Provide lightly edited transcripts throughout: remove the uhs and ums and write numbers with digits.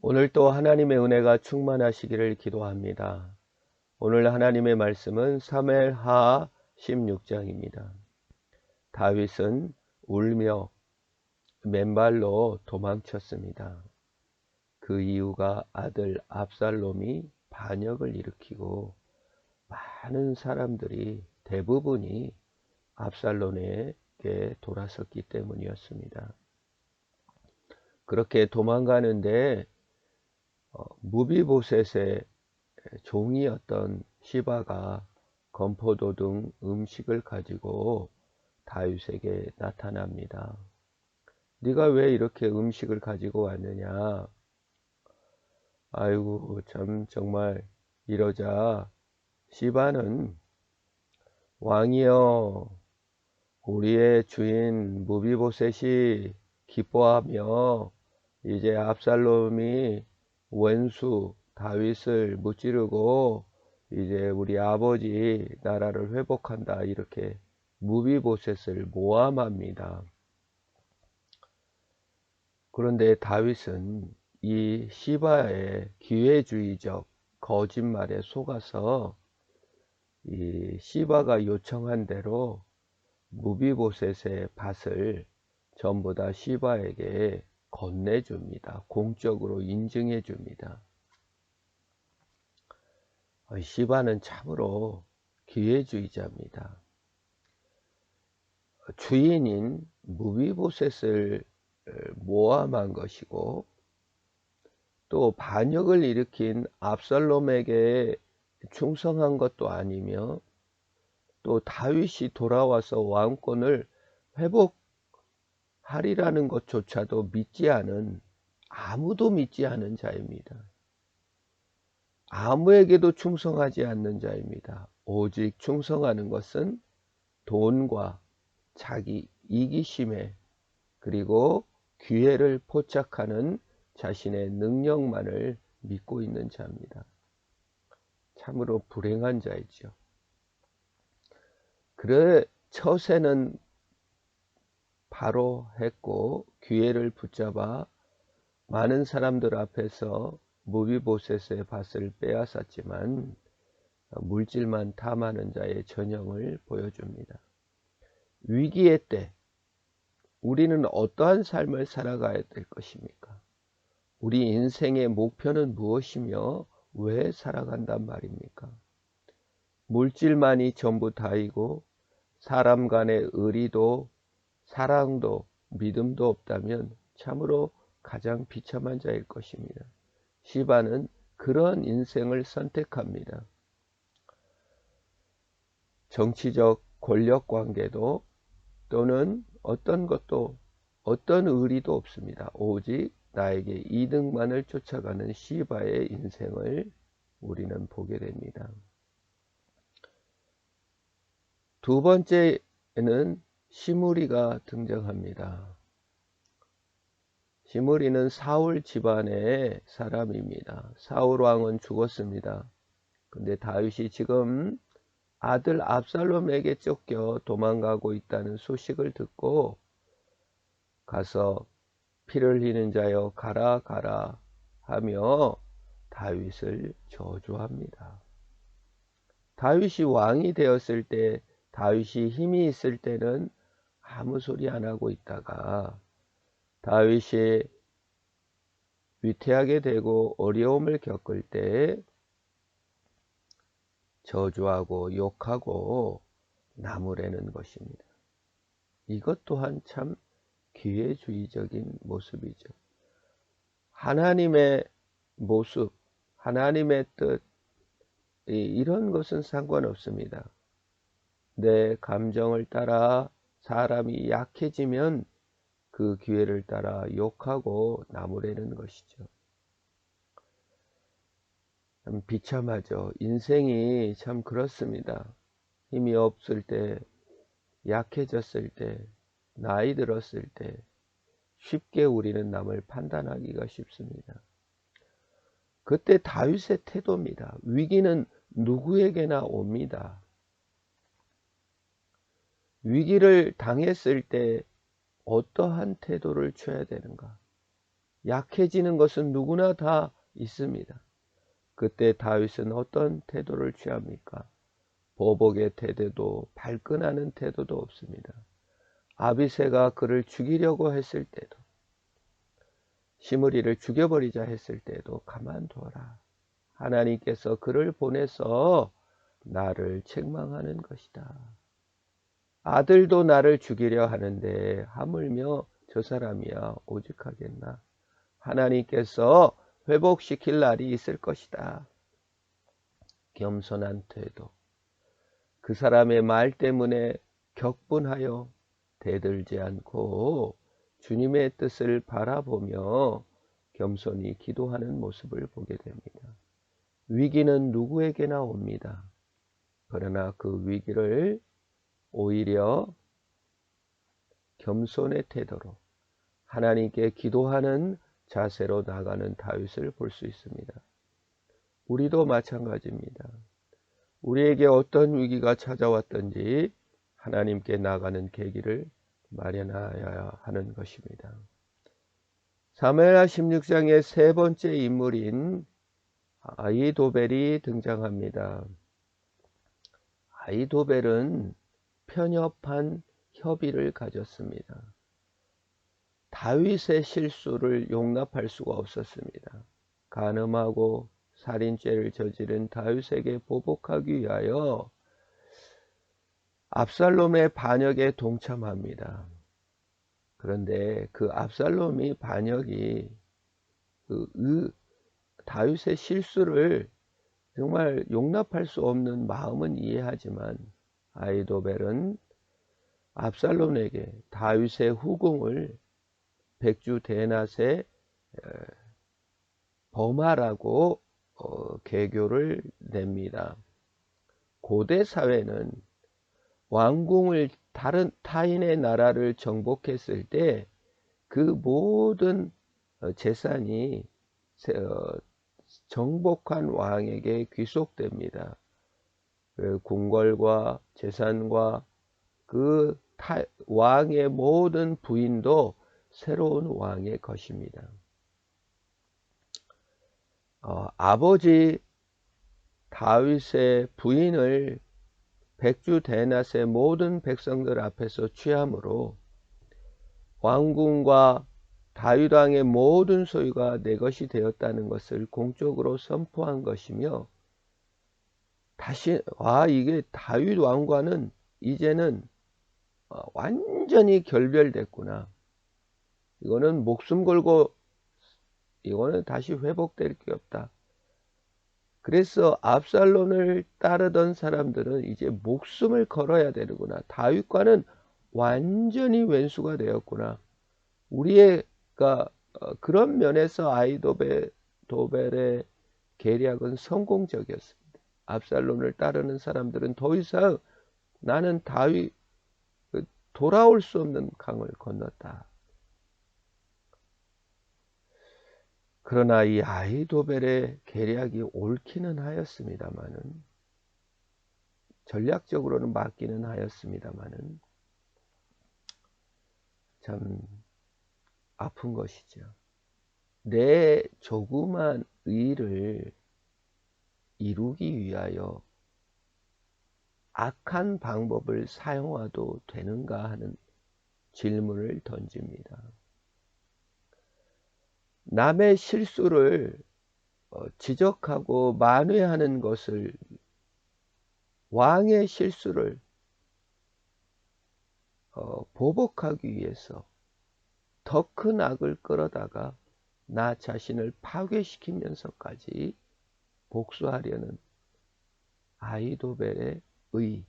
오늘도 하나님의 은혜가 충만하시기를 기도합니다. 오늘 하나님의 말씀은 사무엘하 16장입니다. 다윗은 울며 맨발로 도망쳤습니다. 그 이유가 아들 압살롬이 반역을 일으키고 많은 사람들이 대부분이 압살롬에게 돌아섰기 때문이었습니다. 그렇게 도망가는데 무비보셋의 종이었던 시바가 건포도 등 음식을 가지고 다윗에게 나타납니다. 네가 왜 이렇게 음식을 가지고 왔느냐? 아이고 참 정말 이러자 시바는 왕이여, 우리의 주인 무비보셋이 기뻐하며 이제 압살롬이 원수 다윗을 무찌르고 이제 우리 아버지 나라를 회복한다, 이렇게 무비보셋을 모함합니다. 그런데 다윗은 이 시바의 기회주의적 거짓말에 속아서 이 시바가 요청한 대로 무비보셋의 밭을 전부 다 시바에게 건네줍니다. 공적으로 인증해줍니다. 시바는 참으로 기회주의자입니다. 주인인 무비보셋을 모함한 것이고 또 반역을 일으킨 압살롬에게 충성한 것도 아니며 또 다윗이 돌아와서 왕권을 회복하리라는 것조차도 믿지 않은, 아무도 믿지 않은 자입니다. 아무에게도 충성하지 않는 자입니다. 오직 충성하는 것은 돈과 자기 이기심에, 그리고 기회를 포착하는 자신의 능력만을 믿고 있는 자입니다. 참으로 불행한 자이죠. 그래 처세는 바로 했고 기회를 붙잡아 많은 사람들 앞에서 무비보셋의 밭을 빼앗았지만 물질만 탐하는 자의 전형을 보여줍니다. 위기의 때 우리는 어떠한 삶을 살아가야 될 것입니까? 우리 인생의 목표는 무엇이며 왜 살아간단 말입니까? 물질만이 전부 다이고 사람 간의 의리도 사랑도 믿음도 없다면 참으로 가장 비참한 자일 것입니다. 시바는 그런 인생을 선택합니다. 정치적 권력 관계도 또는 어떤 것도, 어떤 의리도 없습니다. 오직 나에게 이득만을 쫓아가는 시바의 인생을 우리는 보게 됩니다. 두 번째는 시므리가 등장합니다. 시므리는 사울 집안의 사람입니다. 사울 왕은 죽었습니다. 근데 다윗이 지금 아들 압살롬에게 쫓겨 도망가고 있다는 소식을 듣고 가서 피를 흘리는 자여 가라 가라 하며 다윗을 저주합니다. 다윗이 왕이 되었을 때, 다윗이 힘이 있을 때는 아무 소리 안 하고 있다가 다윗이 위태하게 되고 어려움을 겪을 때 저주하고 욕하고 나무라는 것입니다. 이것 또한 참 기회주의적인 모습이죠. 하나님의 모습, 하나님의 뜻, 이런 것은 상관없습니다. 내 감정을 따라 사람이 약해지면 그 기회를 따라 욕하고 나무라는 것이죠. 참 비참하죠. 인생이 참 그렇습니다. 힘이 없을 때, 약해졌을 때, 나이 들었을 때 쉽게 우리는 남을 판단하기가 쉽습니다. 그때 다윗의 태도입니다. 위기는 누구에게나 옵니다. 위기를 당했을 때 어떠한 태도를 취해야 되는가? 약해지는 것은 누구나 다 있습니다. 그때 다윗은 어떤 태도를 취합니까? 보복의 태도도 발끈하는 태도도 없습니다. 아비새가 그를 죽이려고 했을 때도, 시므리를 죽여버리자 했을 때도 가만둬라. 하나님께서 그를 보내서 나를 책망하는 것이다. 아들도 나를 죽이려 하는데 하물며 저 사람이야 오직하겠나. 하나님께서 회복시킬 날이 있을 것이다. 겸손한 태도. 그 사람의 말 때문에 격분하여 대들지 않고 주님의 뜻을 바라보며 겸손히 기도하는 모습을 보게 됩니다. 위기는 누구에게나 옵니다. 그러나 그 위기를 오히려 겸손의 태도로 하나님께 기도하는 자세로 나가는 다윗을 볼 수 있습니다. 우리도 마찬가지입니다. 우리에게 어떤 위기가 찾아왔든지 하나님께 나가는 계기를 마련하여야 하는 것입니다. 사무엘하 16장의 세 번째 인물인 아히도벨이 등장합니다. 아히도벨은 편협한 협의를 가졌습니다. 다윗의 실수를 용납할 수가 없었습니다. 간음하고 살인죄를 저지른 다윗에게 보복하기 위하여 압살롬의 반역에 동참합니다. 그런데 그 압살롬이 반역이 다윗의 실수를 정말 용납할 수 없는 마음은 이해하지만 아히도벨은 압살롬에게 다윗의 후궁을 백주 대낮에 범하라고 계교를 냅니다. 고대 사회는 왕궁을 다른 타인의 나라를 정복했을 때 그 모든 재산이 정복한 왕에게 귀속됩니다. 그 궁궐과 재산과 그 왕의 모든 부인도 새로운 왕의 것입니다. 아버지 다윗의 부인을 백주 대낮에 모든 백성들 앞에서 취함으로 왕궁과 다윗 왕의 모든 소유가 내 것이 되었다는 것을 공적으로 선포한 것이며, 다시 이게 다윗 왕과는 이제는 완전히 결별됐구나. 이거는 목숨 걸고 이거는 다시 회복될 게 없다. 그래서 압살롬을 따르던 사람들은 이제 목숨을 걸어야 되는구나. 다윗과는 완전히 왼수가 되었구나. 그런 면에서 아히도벨의 계략은 성공적이었습니다. 압살롬을 따르는 사람들은 더 이상 나는 다윗 돌아올 수 없는 강을 건넜다. 그러나 이 아히도벨의 계략이 옳기는 하였습니다마는, 전략적으로는 맞기는 하였습니다마는 참 아픈 것이죠. 내 조그만 의를 이루기 위하여 악한 방법을 사용해도 되는가 하는 질문을 던집니다. 남의 실수를 지적하고 만회하는 것을, 왕의 실수를 보복하기 위해서 더 큰 악을 끌어다가 나 자신을 파괴시키면서까지 복수하려는 아히도벨의 의.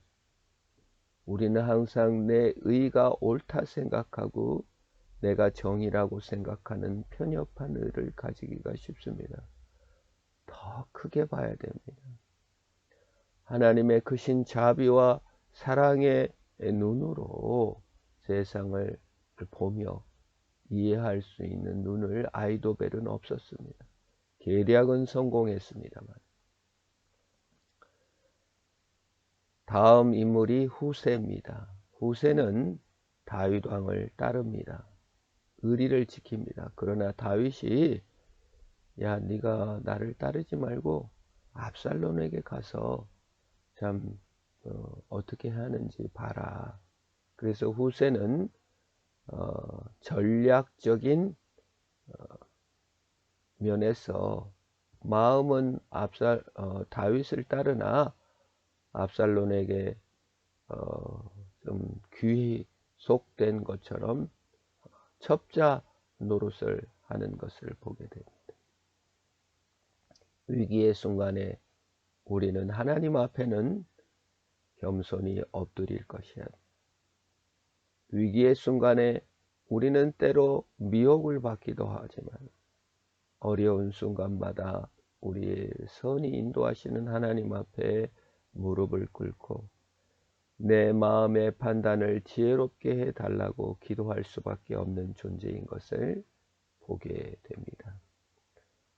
우리는 항상 내 의가 옳다 생각하고 내가 정의라고 생각하는 편협한 의를 가지기가 쉽습니다. 더 크게 봐야 됩니다. 하나님의 크신 자비와 사랑의 눈으로 세상을 보며 이해할 수 있는 눈을 아히도벨은 없었습니다. 계략은 성공했습니다만. 다음 인물이 후세입니다. 후세는 다윗 왕을 따릅니다. 의리를 지킵니다. 그러나 다윗이 야, 네가 나를 따르지 말고 압살롬에게 가서 참 어떻게 하는지 봐라. 그래서 후세는 전략적인 면에서 마음은 다윗을 따르나 압살롬에게 좀 귀속된 것처럼 첩자 노릇을 하는 것을 보게 됩니다. 위기의 순간에 우리는 하나님 앞에는 겸손히 엎드릴 것이야. 위기의 순간에 우리는 때로 미혹을 받기도 하지만 어려운 순간마다 우리의 선히 인도하시는 하나님 앞에 무릎을 꿇고 내 마음의 판단을 지혜롭게 해달라고 기도할 수밖에 없는 존재인 것을 보게 됩니다.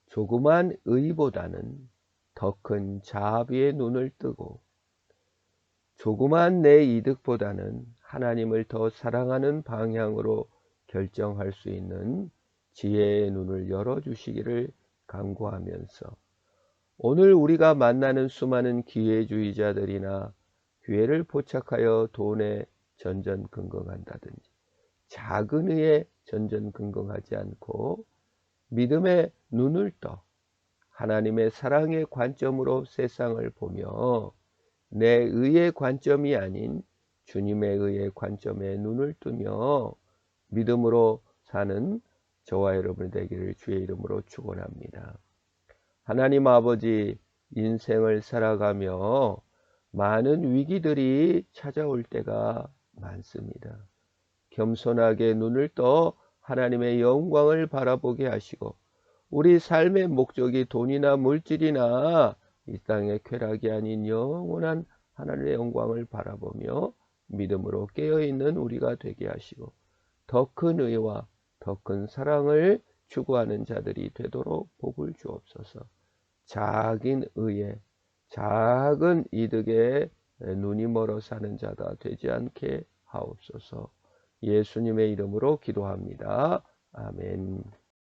조그만 의보다는 더 큰 자비의 눈을 뜨고 조그만 내 이득보다는 하나님을 더 사랑하는 방향으로 결정할 수 있는 지혜의 눈을 열어주시기를 간구하면서 오늘 우리가 만나는 수많은 기회주의자들이나 기회를 포착하여 돈에 전전긍긍한다든지 작은 의에 전전긍긍하지 않고 믿음의 눈을 떠 하나님의 사랑의 관점으로 세상을 보며 내 의의 관점이 아닌 주님의 의의 관점에 눈을 뜨며 믿음으로 사는 저와 여러분이 되기를 주의 이름으로 축원합니다. 하나님 아버지, 인생을 살아가며 많은 위기들이 찾아올 때가 많습니다. 겸손하게 눈을 떠 하나님의 영광을 바라보게 하시고 우리 삶의 목적이 돈이나 물질이나 이 땅의 쾌락이 아닌 영원한 하나님의 영광을 바라보며 믿음으로 깨어있는 우리가 되게 하시고 더 큰 의와 더 큰 사랑을 추구하는 자들이 되도록 복을 주옵소서. 작은 의에 작은 이득에 눈이 멀어 사는 자가 되지 않게 하옵소서. 예수님의 이름으로 기도합니다. 아멘.